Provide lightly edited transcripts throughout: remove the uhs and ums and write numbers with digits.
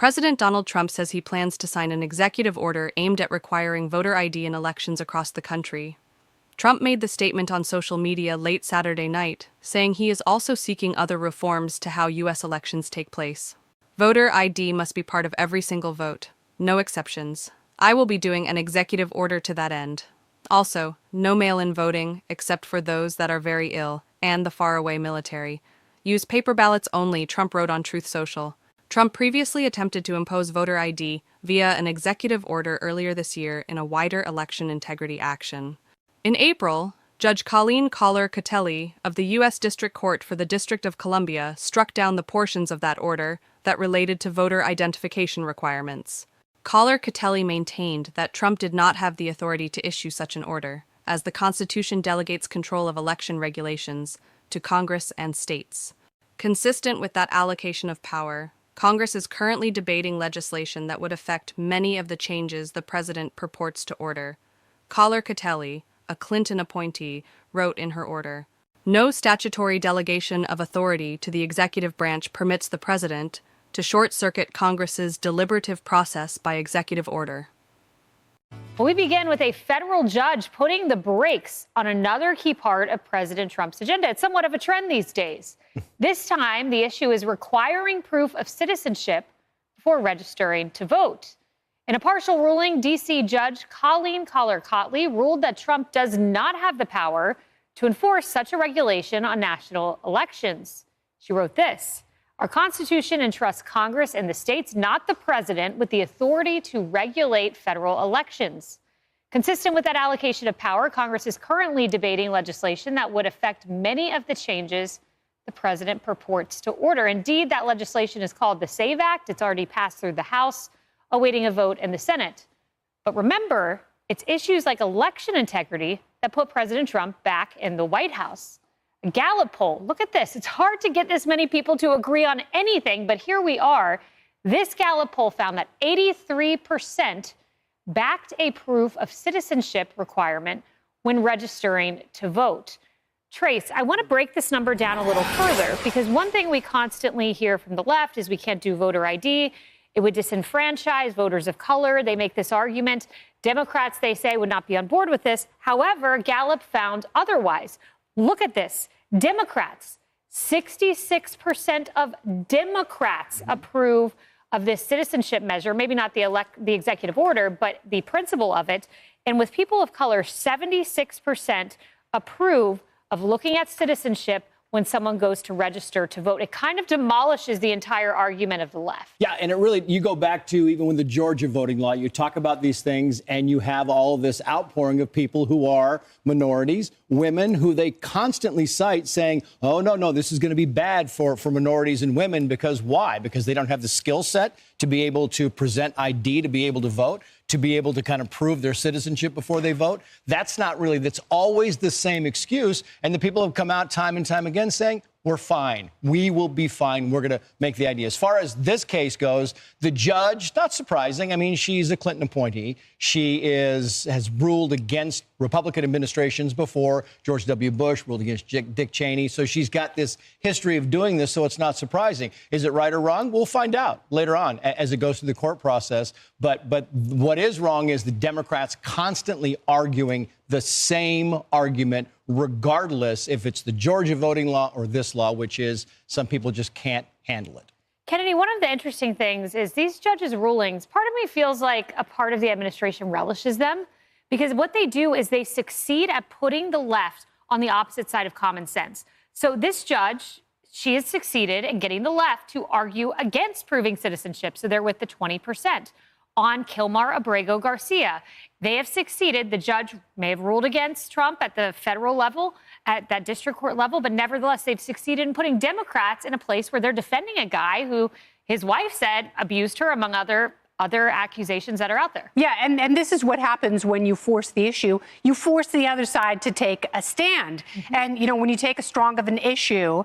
President Donald Trump says he plans to sign an executive order aimed at requiring voter ID in elections across the country. Trump made the statement on social media late Saturday night, saying he is also seeking other reforms to how U.S. elections take place. Voter ID must be part of every single vote, no exceptions. I will be doing an executive order to that end. Also, no mail-in voting, except for those that are very ill, and the faraway military. Use paper ballots only, Trump wrote on Truth Social. Trump previously attempted to impose voter ID via an executive order earlier this year in a wider election integrity action. In April, Judge Colleen Collar-Catelli of the U.S. District Court for the District of Columbia struck down the portions of that order that related to voter identification requirements. Collar-Catelli maintained that Trump did not have the authority to issue such an order, as the Constitution delegates control of election regulations to Congress and states. Consistent with that allocation of power, Congress is currently debating legislation that would affect many of the changes the president purports to order. Collar-Catelli, a Clinton appointee, wrote in her order, "No statutory delegation of authority to the executive branch permits the president to short-circuit Congress's deliberative process by executive order." We begin with a federal judge putting the brakes on another key part of President Trump's agenda. It's somewhat of a trend these days. This time, the issue is requiring proof of citizenship before registering to vote. In a partial ruling, D.C. Judge Colleen Collar-Catelli ruled that Trump does not have the power to enforce such a regulation on national elections. She wrote this: "Our Constitution entrusts Congress and the states, not the president, with the authority to regulate federal elections." Consistent with that allocation of power, Congress is currently debating legislation that would affect many of the changes the president purports to order. Indeed, that legislation is called the SAVE Act. It's already passed through the House, awaiting a vote in the Senate. But remember, it's issues like election integrity that put President Trump back in the White House. A Gallup poll, look at this. It's hard to get this many people to agree on anything, but here we are. This Gallup poll found that 83% backed a proof of citizenship requirement when registering to vote. Trace, I want to break this number down a little further, because one thing we constantly hear from the left is we can't do voter ID. It would disenfranchise voters of color. They make this argument. Democrats, they say, would not be on board with this. However, Gallup found otherwise. Look at this. Democrats, 66% of Democrats approve of this citizenship measure, maybe not the executive order, but the principle of it. And with people of color, 76% approve of looking at citizenship when someone goes to register to vote. It kind of demolishes the entire argument of the left. Yeah, and it really, you go back to even with the Georgia voting law, you talk about these things and you have all of this outpouring of people who are minorities, women who they constantly cite saying, oh, no, this is going to be bad for minorities and women. Because why? Because they don't have the skill set to be able to present ID, to be able to vote, to be able to kind of prove their citizenship before they vote. That's always the same excuse. And the people have come out time and time again saying, we're fine. We will be fine. We're going to make the ID. As far as this case goes, the judge, not surprising. I mean, she's a Clinton appointee. She has ruled against Republican administrations before. George W. Bush ruled against Dick Cheney. So she's got this history of doing this, so it's not surprising. Is it right or wrong? We'll find out later on as it goes through the court process. But what is wrong is the Democrats constantly arguing the same argument, regardless if it's the Georgia voting law or this law, which is some people just can't handle it. Kennedy, one of the interesting things is these judges' rulings, part of me feels like a part of the administration relishes them, because what they do is they succeed at putting the left on the opposite side of common sense. So this judge, she has succeeded in getting the left to argue against proving citizenship. So they're with the 20%. On Kilmar Abrego Garcia, they have succeeded. The judge may have ruled against Trump at the federal level, at that district court level, but nevertheless, they've succeeded in putting Democrats in a place where they're defending a guy who his wife said abused her, among other accusations that are out there. Yeah, and this is what happens when you force the issue. You force the other side to take a stand. Mm-hmm. And, you know, when you take a strong of an issue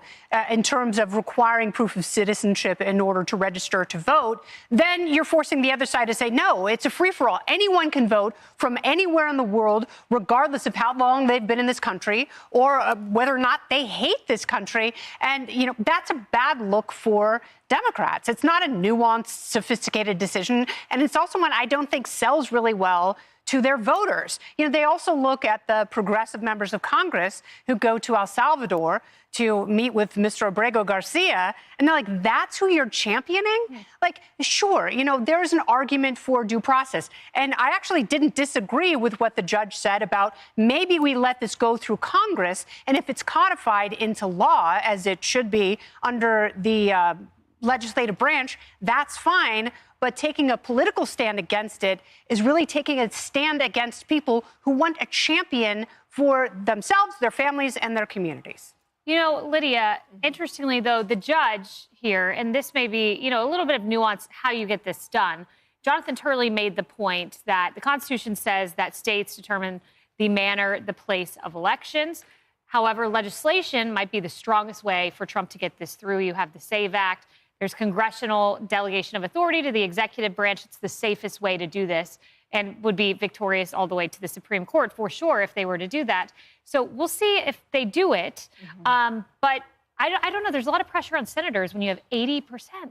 in terms of requiring proof of citizenship in order to register to vote, then you're forcing the other side to say, no, it's a free-for-all. Anyone can vote from anywhere in the world, regardless of how long they've been in this country or whether or not they hate this country. And, you know, that's a bad look for Democrats. It's not a nuanced, sophisticated decision, and it's also one I don't think sells really well to their voters. They also look at the progressive members of Congress who go to El Salvador to meet with Mr. Abrego Garcia, and they're like, that's who you're championing? Like, sure, there's an argument for due process. And I actually didn't disagree with what the judge said about maybe we let this go through Congress, and if it's codified into law, as it should be under the legislative branch, that's fine. But taking a political stand against it is really taking a stand against people who want a champion for themselves, their families, and their communities. Lydia, interestingly, though, the judge here, and this may be, a little bit of nuance how you get this done. Jonathan Turley made the point that the Constitution says that states determine the manner, the place of elections. However, legislation might be the strongest way for Trump to get this through. You have the SAVE Act. There's congressional delegation of authority to the executive branch. It's the safest way to do this and would be victorious all the way to the Supreme Court for sure if they were to do that. So we'll see if they do it. But I don't know. There's a lot of pressure on senators when you have 80%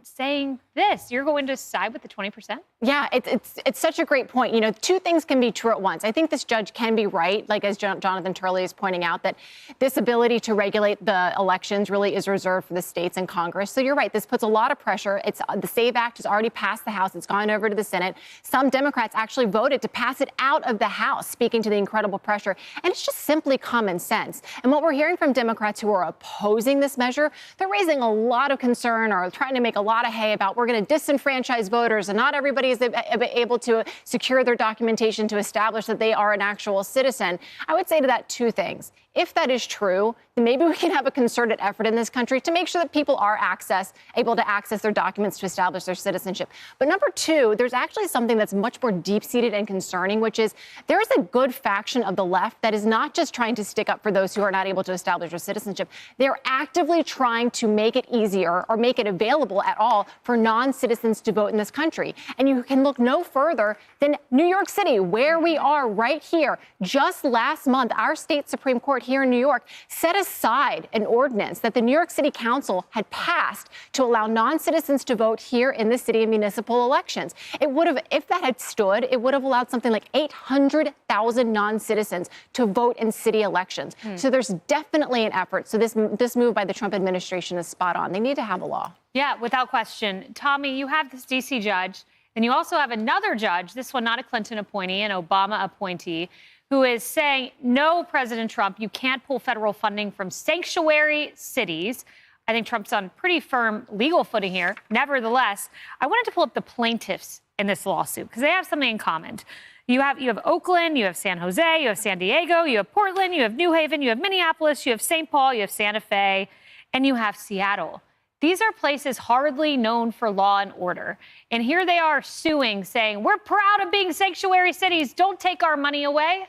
saying this. You're going to side with the 20%? Yeah, it's such a great point. Two things can be true at once. I think this judge can be right, like as Jonathan Turley is pointing out, that this ability to regulate the elections really is reserved for the states and Congress. So you're right. This puts a lot of pressure. The SAVE Act has already passed the House. It's gone over to the Senate. Some Democrats actually voted to pass it out of the House, speaking to the incredible pressure. And it's just simply common sense. And what we're hearing from Democrats who are opposing this measure, they're raising a lot of concern or trying to make a lot of hay about we're going to disenfranchise voters and not everybody is able to secure their documentation to establish that they are an actual citizen. I would say to that two things. If that is true, then maybe we can have a concerted effort in this country to make sure that people are able to access their documents to establish their citizenship. But number two, there's actually something that's much more deep-seated and concerning, which is there is a good faction of the left that is not just trying to stick up for those who are not able to establish their citizenship. They're actively trying to make it easier or make it available at all for non-citizens to vote in this country. And you can look no further than New York City, where we are right here. Just last month, our state Supreme Court here in New York set aside an ordinance that the New York City Council had passed to allow non-citizens to vote here in the city in municipal elections. It would have, if that had stood, it would have allowed something like 800,000 non-citizens to vote in city elections. So there's definitely an effort. So this move by the Trump administration is spot on. They need to have a law. Yeah, without question. Tommy, you have this D.C. judge, and you also have another judge, this one not a Clinton appointee, an Obama appointee, who is saying, no, President Trump, you can't pull federal funding from sanctuary cities. I think Trump's on pretty firm legal footing here. Nevertheless, I wanted to pull up the plaintiffs in this lawsuit because they have something in common. You have Oakland, you have San Jose, you have San Diego, you have Portland, you have New Haven, you have Minneapolis, you have St. Paul, you have Santa Fe, and you have Seattle. These are places hardly known for law and order. And here they are suing, saying, we're proud of being sanctuary cities. Don't take our money away.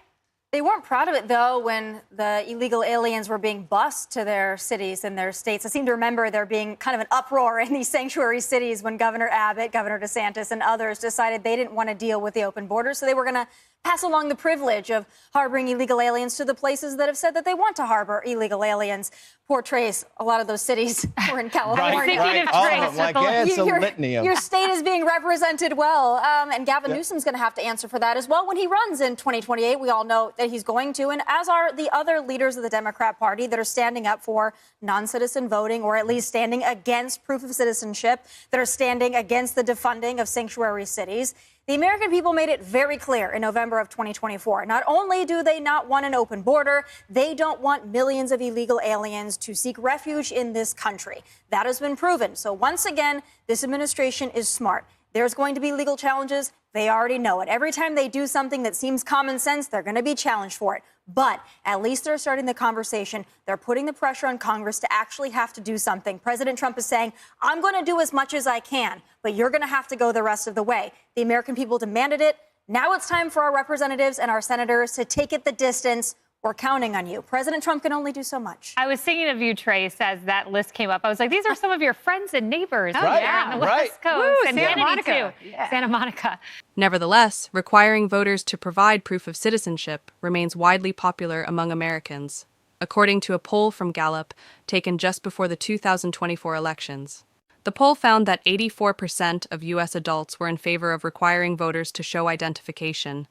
They weren't proud of it, though, when the illegal aliens were being bused to their cities and their states. I seem to remember there being kind of an uproar in these sanctuary cities when Governor Abbott, Governor DeSantis, and others decided they didn't want to deal with the open borders, so they were going to pass along the privilege of harboring illegal aliens to the places that have said that they want to harbor illegal aliens. Poor Trace, a lot of those cities were in California. Right. All of them, like, yeah, it's a litany of your state is being represented well, and Gavin Newsom's going to have to answer for that as well when he runs in 2028. We all know that he's going to, and as are the other leaders of the Democrat Party that are standing up for non-citizen voting, or at least standing against proof of citizenship, that are standing against the defunding of sanctuary cities. The American people made it very clear in November of 2024. Not only do they not want an open border, they don't want millions of illegal aliens to seek refuge in this country. That has been proven. So once again, this administration is smart. There's going to be legal challenges. They already know it. Every time they do something that seems common sense, they're going to be challenged for it. But at least they're starting the conversation. They're putting the pressure on Congress to actually have to do something. President Trump is saying, I'm going to do as much as I can, but you're going to have to go the rest of the way. The American people demanded it. Now it's time for our representatives and our senators to take it the distance. We're counting on you. President Trump can only do so much. I was thinking of you, Trace, as that list came up. I was like, these are some of your friends and neighbors Right, there on the West Coast. Woo, and Santa Kennedy, Monica. too. Yeah. Santa Monica. Nevertheless, requiring voters to provide proof of citizenship remains widely popular among Americans, according to a poll from Gallup taken just before the 2024 elections. The poll found that 84% of U.S. adults were in favor of requiring voters to show identification,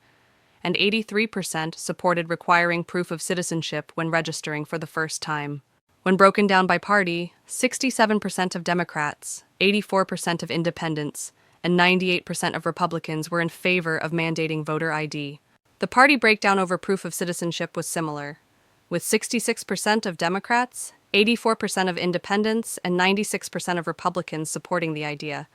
and 83% supported requiring proof of citizenship when registering for the first time. When broken down by party, 67% of Democrats, 84% of independents, and 98% of Republicans were in favor of mandating voter ID. The party breakdown over proof of citizenship was similar, with 66% of Democrats, 84% of independents, and 96% of Republicans supporting the idea.